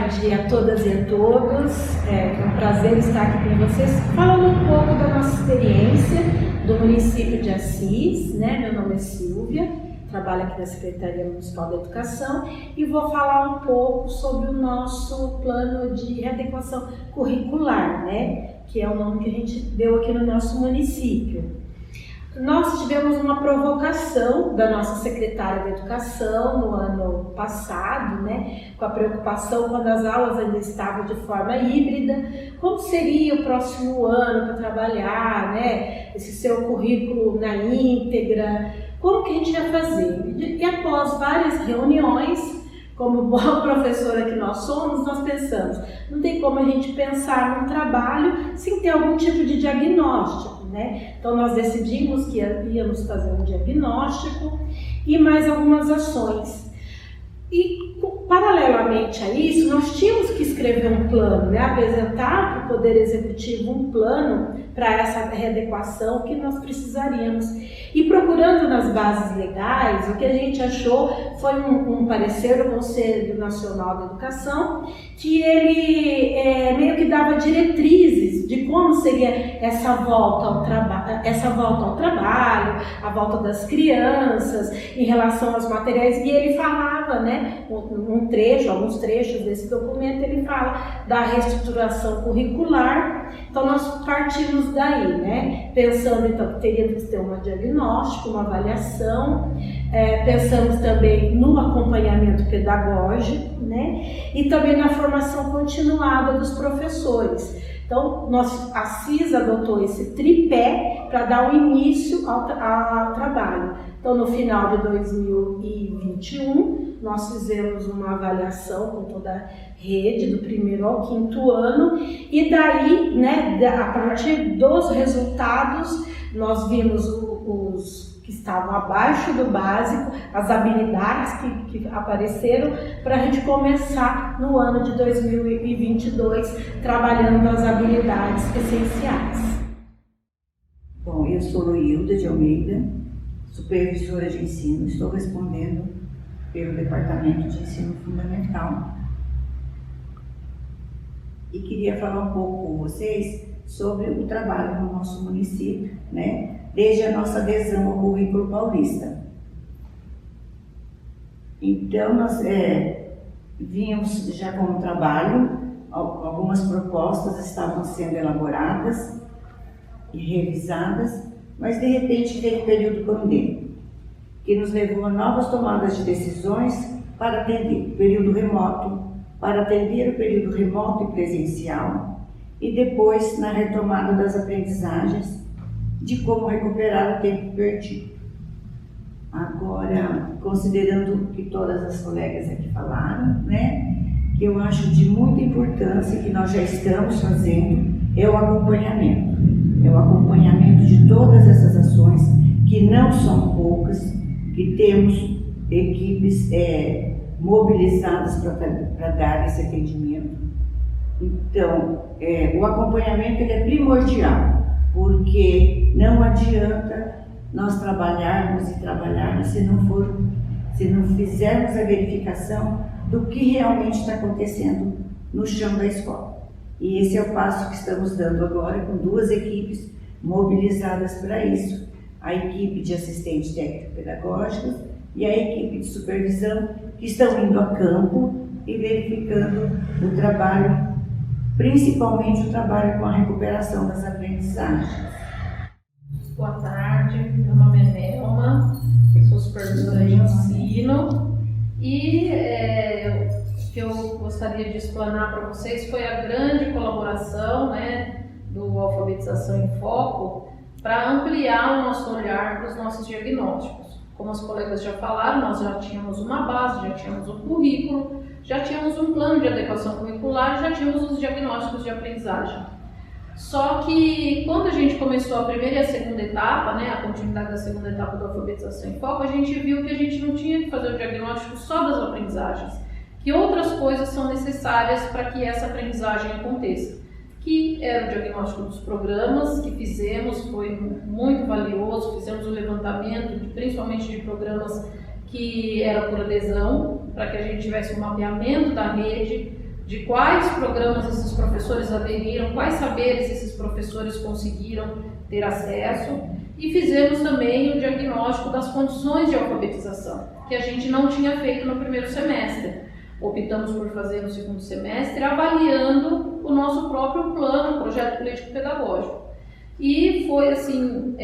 tarde a todas e a todos. É um prazer estar aqui com vocês, falando um pouco da nossa experiência do município de Assis, né? Meu nome é Silvia, trabalho aqui na Secretaria Municipal da Educação e vou falar um pouco sobre o nosso plano de readequação curricular, né? Que é o nome que a gente deu aqui no nosso município. Nós tivemos uma provocação da nossa secretária de Educação no ano passado, né, com a preocupação quando as aulas ainda estavam de forma híbrida, como seria o próximo ano para trabalhar, né, esse seu currículo na íntegra, como que a gente ia fazer? E após várias reuniões, como boa professora que nós somos, nós pensamos, não tem como a gente pensar num trabalho sem ter algum tipo de diagnóstico, né? Então nós decidimos que íamos fazer um diagnóstico e mais algumas ações. E paralelamente a isso, nós tínhamos que escrever um plano, né? Apresentar para o Poder Executivo um plano para essa readequação que nós precisaríamos. E procurando nas bases legais, o que a gente achou foi um parecer do Conselho Nacional da Educação, que ele meio que dava diretrizes de como seria essa volta ao trabalho, a volta das crianças, em relação aos materiais, e ele falava, né, alguns trechos desse documento, ele fala da reestruturação curricular. Então nós partimos daí, né, pensando então que teríamos que ter um diagnóstico, uma avaliação, pensamos também no acompanhamento pedagógico, né, e também na formação continuada dos professores. Então, a Assis adotou esse tripé para dar o início ao trabalho. Então, no final de 2021, nós fizemos uma avaliação com toda a rede, do 1º ao 5º ano, e daí, né, a partir dos resultados, nós vimos os que estavam abaixo do básico, as habilidades que apareceram, para a gente começar no ano de 2022 trabalhando as habilidades essenciais. Bom, eu sou Loilda de Almeida, supervisora de ensino, estou respondendo pelo Departamento de Ensino Fundamental e queria falar um pouco com vocês sobre o trabalho no nosso município, né? Desde a nossa adesão ao currículo paulista. Então, nós vínhamos já com o trabalho, algumas propostas estavam sendo elaboradas e revisadas, mas de repente veio o período pandêmico, que nos levou a novas tomadas de decisões para atender o período remoto e presencial, e depois na retomada das aprendizagens, de como recuperar o tempo perdido. Agora, considerando que todas as colegas aqui falaram, né, que eu acho de muita importância que nós já estamos fazendo é o acompanhamento de todas essas ações, que não são poucas, que temos equipes mobilizadas para dar esse atendimento. Então, o acompanhamento ele é primordial, porque não adianta nós trabalharmos se não fizermos a verificação do que realmente está acontecendo no chão da escola. E esse é o passo que estamos dando agora, com 2 equipes mobilizadas para isso. A equipe de assistentes técnico-pedagógicos e a equipe de supervisão, que estão indo a campo e verificando o trabalho, principalmente o trabalho com a recuperação das aprendizagens. Boa tarde, meu nome é Nelma, sou supervisora de ensino e o que eu gostaria de explanar para vocês foi a grande colaboração, né, do Alfabetização em Foco para ampliar o nosso olhar para os nossos diagnósticos. Como os colegas já falaram, nós já tínhamos uma base, já tínhamos um currículo, já tínhamos um plano de adequação curricular, já tínhamos os diagnósticos de aprendizagem. Só que quando a gente começou a primeira e a segunda etapa, né, a continuidade da segunda etapa da Alfabetização em Foco, a gente viu que a gente não tinha que fazer o diagnóstico só das aprendizagens, que outras coisas são necessárias para que essa aprendizagem aconteça. Que era o diagnóstico dos programas que fizemos, foi muito valioso, fizemos o levantamento, principalmente de programas que eram por adesão, para que a gente tivesse um mapeamento da rede, de quais programas esses professores aderiram, quais saberes esses professores conseguiram ter acesso, e fizemos também o diagnóstico das condições de alfabetização, que a gente não tinha feito no primeiro semestre. Optamos por fazer no segundo semestre, avaliando o nosso próprio plano, projeto político-pedagógico. E foi assim,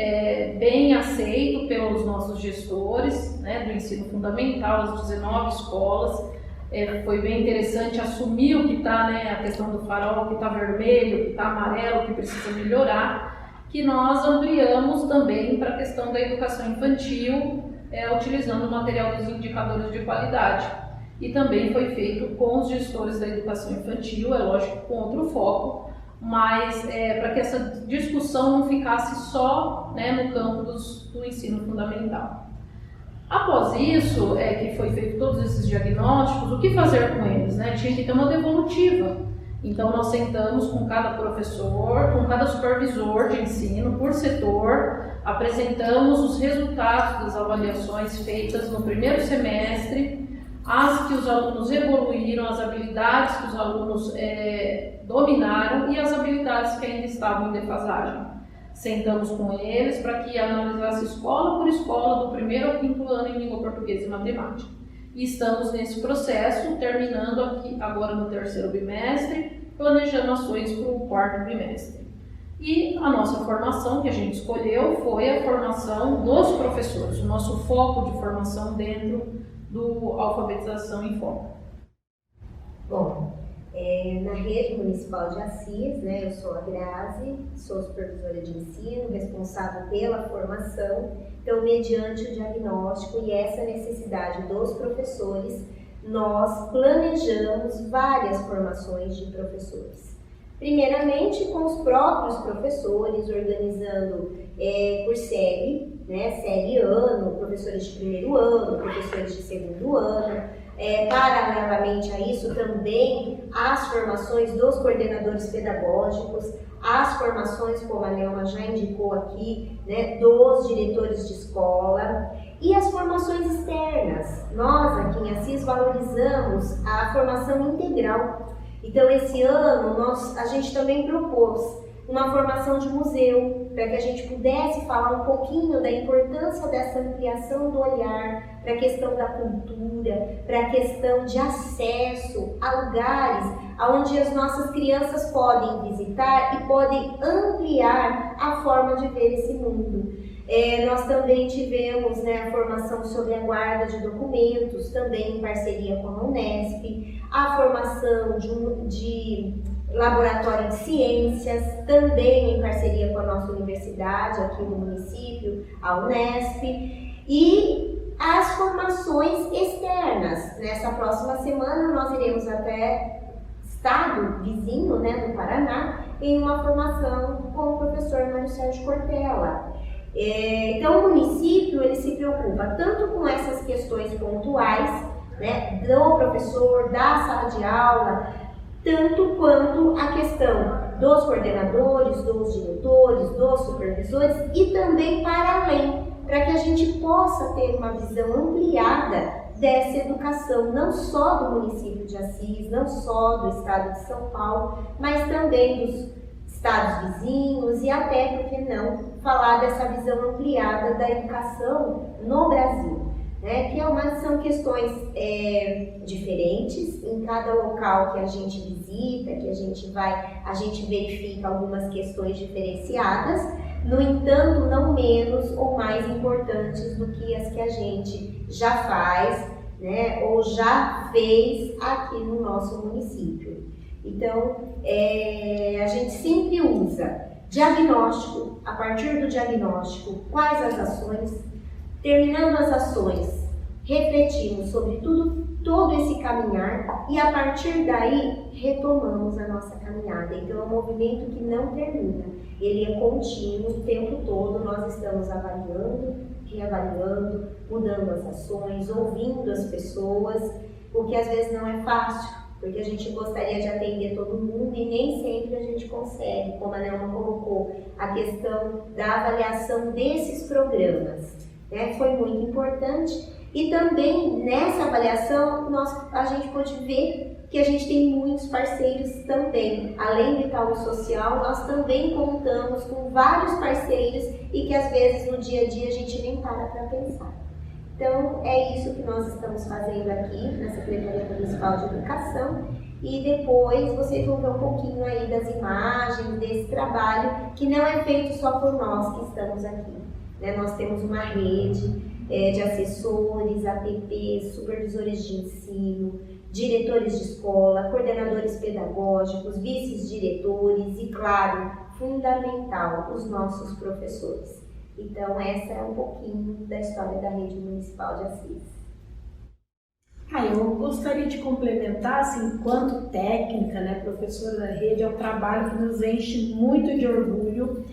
bem aceito pelos nossos gestores, né, do ensino fundamental, as 19 escolas. Foi bem interessante assumir o que está, né, a questão do farol, que está vermelho, que está amarelo, que precisa melhorar, que nós ampliamos também para a questão da educação infantil, utilizando o material dos indicadores de qualidade. E também foi feito com os gestores da educação infantil, lógico, com outro foco, mas para que essa discussão não ficasse só, né, no campo do ensino fundamental. Após isso, que foi feito todos esses diagnósticos, o que fazer com eles? Né? Tinha que ter uma devolutiva. Então nós sentamos com cada professor, com cada supervisor de ensino, por setor, apresentamos os resultados das avaliações feitas no primeiro semestre, as que os alunos evoluíram, as habilidades que os alunos dominaram e as habilidades que ainda estavam em defasagem. Sentamos com eles para que analisasse escola por escola, do primeiro ao quinto ano em língua portuguesa e matemática. E estamos nesse processo, terminando aqui agora no terceiro bimestre, planejando ações para o quarto bimestre. E a nossa formação que a gente escolheu foi a formação dos professores, o nosso foco de formação dentro do Alfabetização em Foco. Bom, na rede municipal de Assis, né, eu sou a Grazi, sou supervisora de ensino, responsável pela formação. Então, mediante o diagnóstico e essa necessidade dos professores, nós planejamos várias formações de professores. Primeiramente, com os próprios professores, organizando por série, né, série ano, professores de primeiro ano, professores de segundo ano. Paralelamente a isso, também as formações dos coordenadores pedagógicos, as formações, como a Nelma já indicou aqui, né, dos diretores de escola e as formações externas. Nós, aqui em Assis, valorizamos a formação integral. Então, esse ano, a gente também propôs uma formação de museu, para que a gente pudesse falar um pouquinho da importância dessa ampliação do olhar para a questão da cultura, para a questão de acesso a lugares onde as nossas crianças podem visitar e podem ampliar a forma de ver esse mundo. Nós também tivemos, né, a formação sobre a guarda de documentos, também em parceria com a Unesp, a formação de laboratório de ciências, também em parceria com a nossa universidade aqui no município, a Unesp, e as formações externas. Nessa próxima semana nós iremos até estado vizinho, né, do Paraná, em uma formação com o professor Mário Sérgio Cortella. Então o município ele se preocupa tanto com essas questões pontuais, né, do professor, da sala de aula, tanto quanto a questão dos coordenadores, dos diretores, dos supervisores e também para além, para que a gente possa ter uma visão ampliada dessa educação, não só do município de Assis, não só do estado de São Paulo, mas também dos estados vizinhos e até, por que não, falar dessa visão ampliada da educação no Brasil. Que são questões diferentes em cada local que a gente visita, que a gente verifica algumas questões diferenciadas, no entanto, não menos ou mais importantes do que as que a gente já faz, né, ou já fez aqui no nosso município. Então, a gente sempre usa diagnóstico, a partir do diagnóstico, quais as ações. Terminando as ações, refletimos sobre todo esse caminhar e a partir daí retomamos a nossa caminhada. Então é um movimento que não termina, ele é contínuo o tempo todo, nós estamos avaliando, reavaliando, mudando as ações, ouvindo as pessoas, o que às vezes não é fácil, porque a gente gostaria de atender todo mundo e nem sempre a gente consegue, como a Nelma colocou, a questão da avaliação desses programas. Foi muito importante e também nessa avaliação a gente pôde ver que a gente tem muitos parceiros também. Além de estar no social, nós também contamos com vários parceiros e que às vezes no dia a dia a gente nem para pensar. Então é isso que nós estamos fazendo aqui na Secretaria Municipal de Educação, e depois vocês vão ver um pouquinho aí das imagens desse trabalho, que não é feito só por nós que estamos aqui, né? Nós temos uma rede de assessores, APPs, supervisores de ensino, diretores de escola, coordenadores pedagógicos, vice-diretores e, claro, fundamental, os nossos professores. Então, essa é um pouquinho da história da Rede Municipal de Assis. Eu gostaria de complementar, assim, enquanto técnica, né, professora da rede, é um trabalho que nos enche muito de orgulho,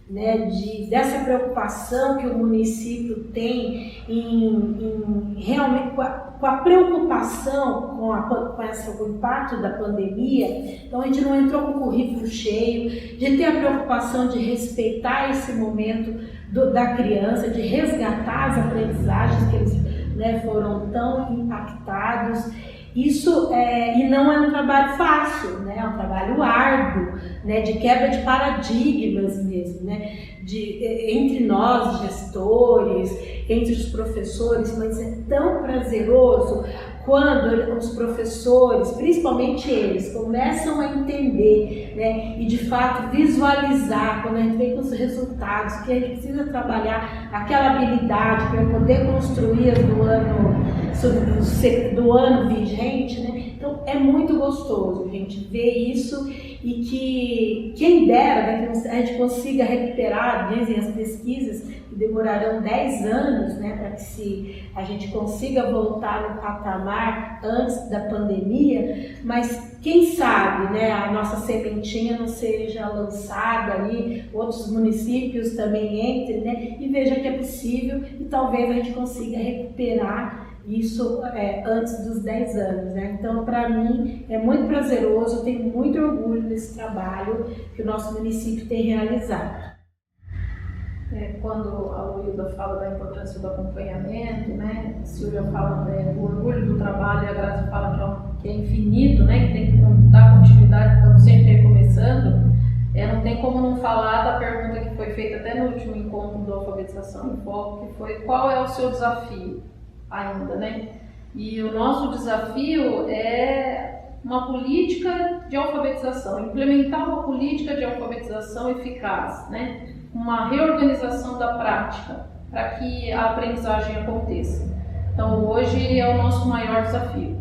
né, dessa preocupação que o município tem em realmente com a preocupação com o impacto da pandemia. Então a gente não entrou com o currículo cheio, de ter a preocupação de respeitar esse momento da criança, de resgatar as aprendizagens que eles, né, foram tão impactados. Isso e não é um trabalho fácil, né? É um trabalho árduo, né? De quebra de paradigmas mesmo, né? Entre nós, gestores, entre os professores, mas é tão prazeroso quando os professores, principalmente eles, começam a entender, né, e de fato visualizar, quando a gente vem com os resultados, que a gente precisa trabalhar aquela habilidade para poder construir do ano vigente, né? Então é muito gostoso a gente ver isso, e que quem dera, né, que a gente consiga recuperar, dizem as pesquisas, que demorarão 10 anos, né, para que a gente consiga voltar no patamar antes da pandemia, mas quem sabe, né, a nossa sementinha não seja lançada ali, outros municípios também entrem, né, e veja que é possível, e talvez a gente consiga recuperar isso antes dos 10 anos, né? Então, para mim, é muito prazeroso, eu tenho muito orgulho desse trabalho que o nosso município tem realizado. Quando a Luísa fala da importância do acompanhamento, né? A Silvia fala do orgulho do trabalho, e a Grazi fala que é infinito, né? Que tem que dar continuidade, estamos sempre recomeçando. Não tem como não falar da pergunta que foi feita até no último encontro do Alfabetização em Foco, que foi: qual é o seu desafio ainda, né? E o nosso desafio é uma política de alfabetização, implementar uma política de alfabetização eficaz, né? Uma reorganização da prática para que a aprendizagem aconteça. Então, hoje é o nosso maior desafio.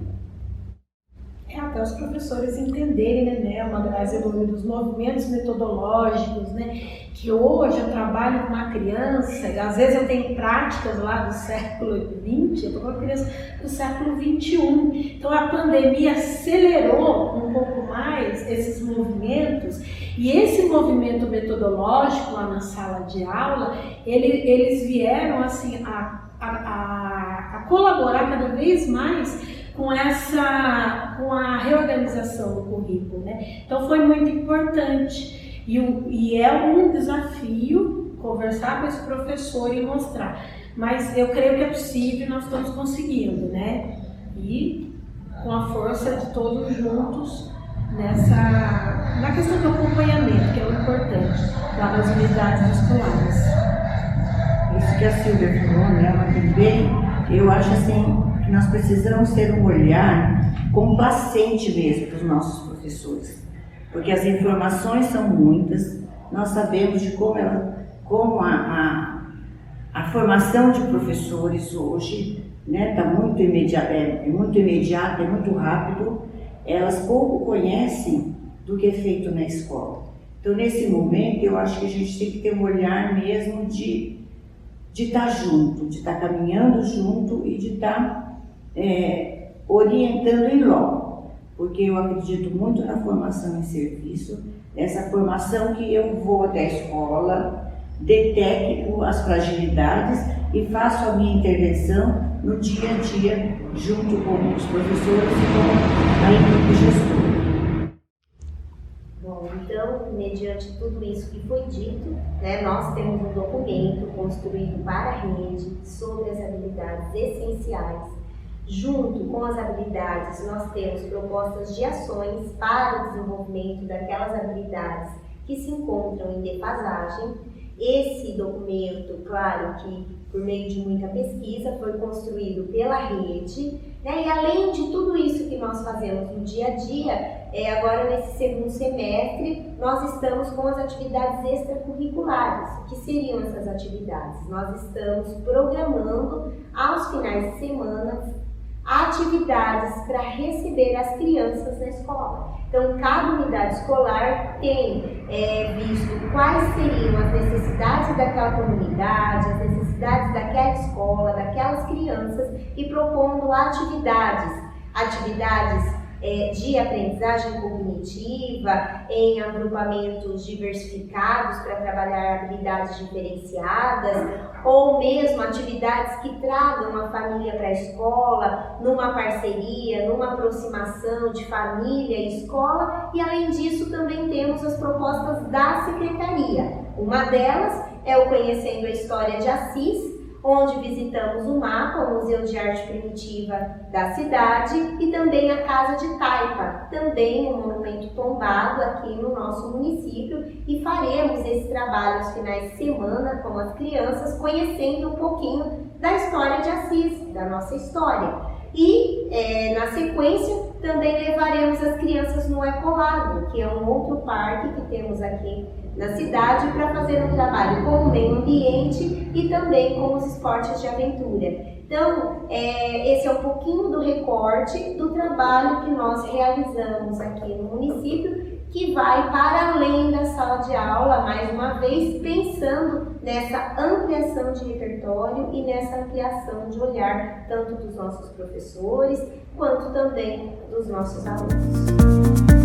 Até os professores entenderem, né, uma Grazi, dos movimentos metodológicos, né, que hoje eu trabalho com uma criança, às vezes eu tenho práticas lá do século XX, eu estou com uma criança do século XXI. Então a pandemia acelerou um pouco mais esses movimentos, e esse movimento metodológico lá na sala de aula, eles vieram assim a colaborar cada vez mais com a reorganização do currículo, né? Então foi muito importante, e é um desafio conversar com esse professor e mostrar, mas eu creio que é possível, nós estamos conseguindo, né? E com a força de todos juntos na questão do acompanhamento, que é o importante lá nas unidades escolares. Isso que a Silvia falou, né, ela também, eu acho assim, que nós precisamos ter um olhar complacente mesmo para os nossos professores, porque as informações são muitas, nós sabemos de como a formação de professores hoje, né, está muito imediata, é muito rápido, elas pouco conhecem do que é feito na escola. Então, nesse momento, eu acho que a gente tem que ter um olhar mesmo de estar junto, de estar caminhando junto e de estar orientando em loco, porque eu acredito muito na formação em serviço, essa formação que eu vou até a escola, detecto as fragilidades e faço a minha intervenção no dia a dia, junto com os professores e com a equipe gestora. Bom, então, mediante tudo isso que foi dito, né, nós temos um documento construído para a rede sobre as habilidades essenciais Junto com as habilidades, nós temos propostas de ações para o desenvolvimento daquelas habilidades que se encontram em defasagem. Esse documento, claro que por meio de muita pesquisa, foi construído pela rede, né? E além de tudo isso que nós fazemos no dia a dia, agora nesse segundo semestre, nós estamos com as atividades extracurriculares. O que seriam essas atividades? Nós estamos programando aos finais de semana atividades para receber as crianças na escola. Então, cada unidade escolar tem visto quais seriam as necessidades daquela comunidade, as necessidades daquela escola, daquelas crianças e propondo atividades de aprendizagem cognitiva em agrupamentos diversificados para trabalhar habilidades diferenciadas, ou mesmo atividades que tragam a família para a escola, numa parceria, numa aproximação de família e escola. E além disso também temos as propostas da secretaria. Uma delas é o Conhecendo a História de Assis, onde visitamos o MAPA, o Museu de Arte Primitiva da cidade, e também a Casa de Taipa, também um monumento tombado aqui no nosso município, e faremos esse trabalho aos finais de semana com as crianças, conhecendo um pouquinho da história de Assis, da nossa história. E na sequência também levaremos as crianças no Ecolab, que é um outro parque que temos aqui na cidade, para fazer um trabalho com o meio ambiente e também com os esportes de aventura. Então, esse é um pouquinho do recorte do trabalho que nós realizamos aqui no município, que vai para além da sala de aula, mais uma vez, pensando nessa ampliação de repertório e nessa ampliação de olhar tanto dos nossos professores, quanto também dos nossos alunos.